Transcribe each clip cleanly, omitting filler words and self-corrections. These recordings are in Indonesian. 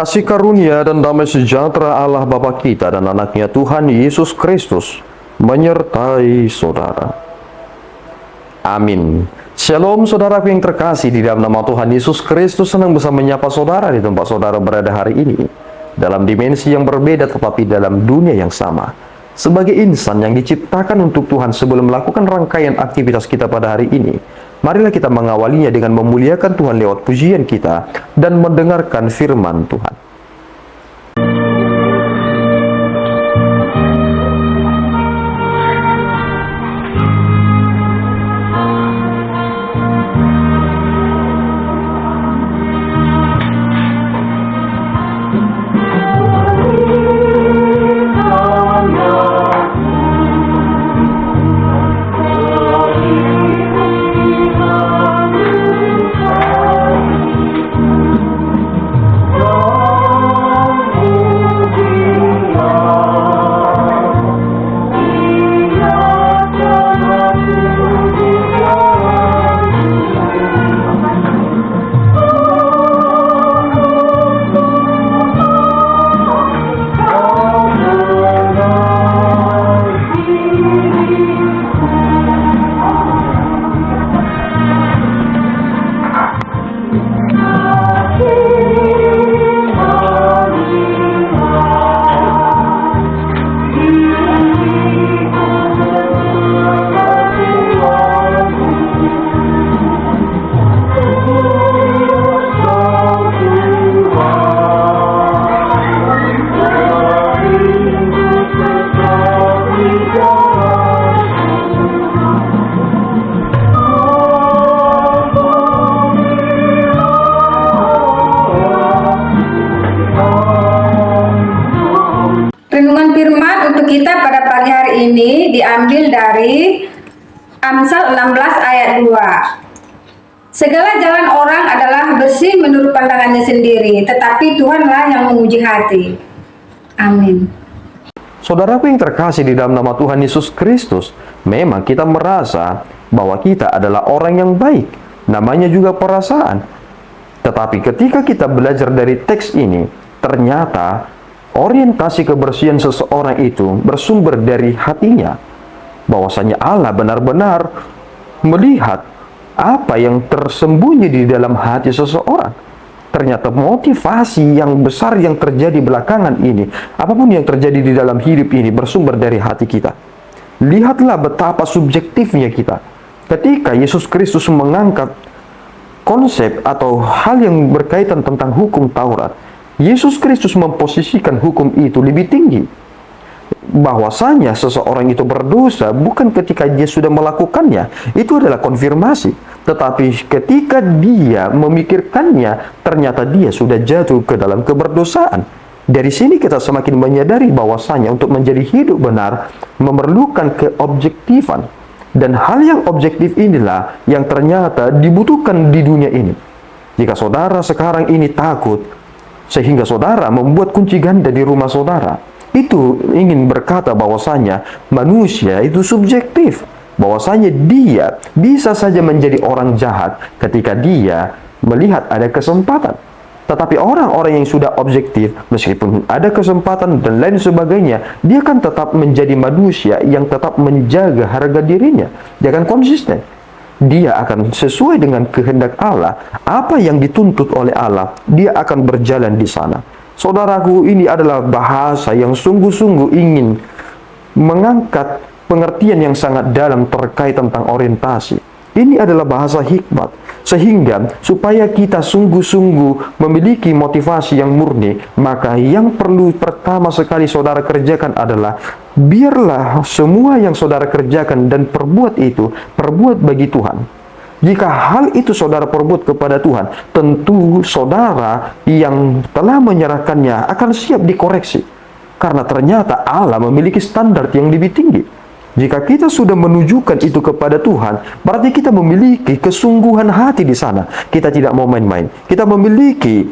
Kasih karunia dan damai sejahtera Allah Bapa kita dan anaknya Tuhan Yesus Kristus menyertai saudara. Amin. Shalom saudaraku yang terkasih, di dalam nama Tuhan Yesus Kristus senang bisa menyapa saudara di tempat saudara berada hari ini. Dalam dimensi yang berbeda tetapi dalam dunia yang sama. Sebagai insan yang diciptakan untuk Tuhan sebelum melakukan rangkaian aktivitas kita pada hari ini, marilah kita mengawalinya dengan memuliakan Tuhan lewat pujian kita dan mendengarkan firman Tuhan. Renungan firman untuk kita pada pagi hari ini diambil dari Amsal 16 ayat 2. Segala jalan orang adalah bersih menurut pandangannya sendiri, tetapi Tuhanlah yang menguji hati. Amin. Saudaraku yang terkasih di dalam nama Tuhan Yesus Kristus, memang kita merasa bahwa kita adalah orang yang baik. Namanya juga perasaan. Tetapi ketika kita belajar dari teks ini, ternyata orientasi kebersihan seseorang itu bersumber dari hatinya. Bahwasanya Allah benar-benar melihat apa yang tersembunyi di dalam hati seseorang. Ternyata motivasi yang besar yang terjadi belakangan ini, apapun yang terjadi di dalam hidup ini, bersumber dari hati kita. Lihatlah betapa subjektifnya kita. Ketika Yesus Kristus mengangkat konsep atau hal yang berkaitan tentang hukum Taurat, Yesus Kristus memposisikan hukum itu lebih tinggi. Bahwasanya seseorang itu berdosa bukan ketika dia sudah melakukannya, itu adalah konfirmasi. Tetapi ketika dia memikirkannya, ternyata dia sudah jatuh ke dalam keberdosaan. Dari sini kita semakin menyadari bahwasanya untuk menjadi hidup benar memerlukan keobjektifan. Dan hal yang objektif inilah yang ternyata dibutuhkan di dunia ini. Jika saudara sekarang ini takut, sehingga saudara membuat kunci ganda di rumah saudara, itu ingin berkata bahwasanya manusia itu subjektif, bahwasanya dia bisa saja menjadi orang jahat ketika dia melihat ada kesempatan. Tetapi orang-orang yang sudah objektif, meskipun ada kesempatan dan lain sebagainya, dia kan tetap menjadi manusia yang tetap menjaga harga dirinya. Dia akan konsisten. Dia akan sesuai dengan kehendak Allah. Apa yang dituntut oleh Allah, dia akan berjalan di sana. Saudaraku, ini adalah bahasa yang sungguh-sungguh ingin mengangkat pengertian yang sangat dalam terkait tentang orientasi. Ini adalah bahasa hikmat, sehingga supaya kita sungguh-sungguh memiliki motivasi yang murni, maka yang perlu pertama sekali saudara kerjakan adalah biarlah semua yang saudara kerjakan dan perbuat itu, perbuat bagi Tuhan. Jika hal itu saudara perbuat kepada Tuhan, tentu saudara yang telah menyerahkannya akan siap dikoreksi. Karena ternyata Allah memiliki standar yang lebih tinggi. Jika kita sudah menunjukkan itu kepada Tuhan, berarti kita memiliki kesungguhan hati di sana. Kita tidak mau main-main. Kita memiliki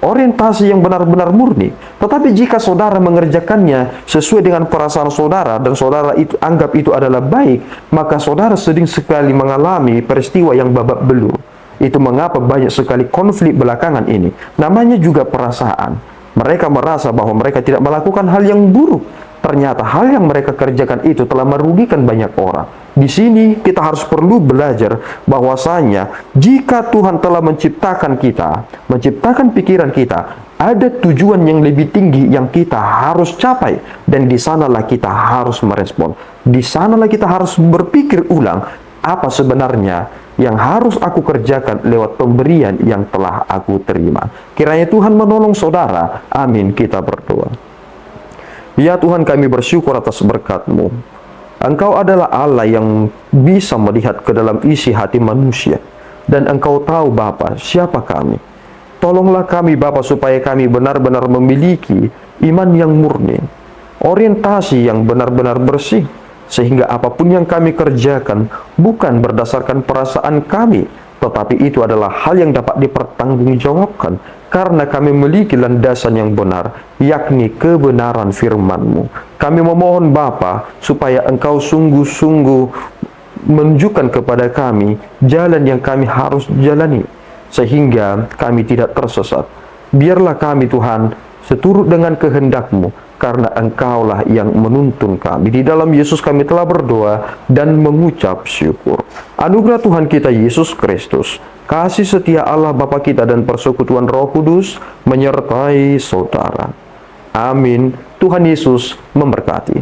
orientasi yang benar-benar murni. Tetapi jika saudara mengerjakannya sesuai dengan perasaan saudara dan saudara itu anggap itu adalah baik, maka saudara sering sekali mengalami peristiwa yang babak belur. Itu mengapa banyak sekali konflik belakangan ini. Namanya juga perasaan. Mereka merasa bahwa mereka tidak melakukan hal yang buruk. Ternyata hal yang mereka kerjakan itu telah merugikan banyak orang. Di sini kita harus perlu belajar bahwasanya jika Tuhan telah menciptakan kita, menciptakan pikiran kita, ada tujuan yang lebih tinggi yang kita harus capai, dan di sanalah kita harus merespon. Di sanalah kita harus berpikir ulang, apa sebenarnya yang harus aku kerjakan lewat pemberian yang telah aku terima. Kiranya Tuhan menolong saudara. Amin. Kita berdoa. Ya Tuhan, kami bersyukur atas berkat-Mu. Engkau adalah Allah yang bisa melihat ke dalam isi hati manusia. Dan Engkau tahu Bapa, siapa kami. Tolonglah kami Bapa supaya kami benar-benar memiliki iman yang murni, orientasi yang benar-benar bersih, sehingga apapun yang kami kerjakan bukan berdasarkan perasaan kami, tetapi itu adalah hal yang dapat dipertanggungjawabkan karena kami memiliki landasan yang benar, yakni kebenaran firman-Mu. Kami memohon Bapa supaya Engkau sungguh-sungguh menunjukkan kepada kami jalan yang kami harus jalani, sehingga kami tidak tersesat. Biarlah kami Tuhan seturut dengan kehendak-Mu, karena Engkaulah yang menuntun kami. Di dalam Yesus kami telah berdoa dan mengucap syukur. Anugerah Tuhan kita Yesus Kristus, kasih setia Allah Bapa kita, dan persekutuan Roh Kudus menyertai saudara. Amin. Tuhan Yesus memberkati.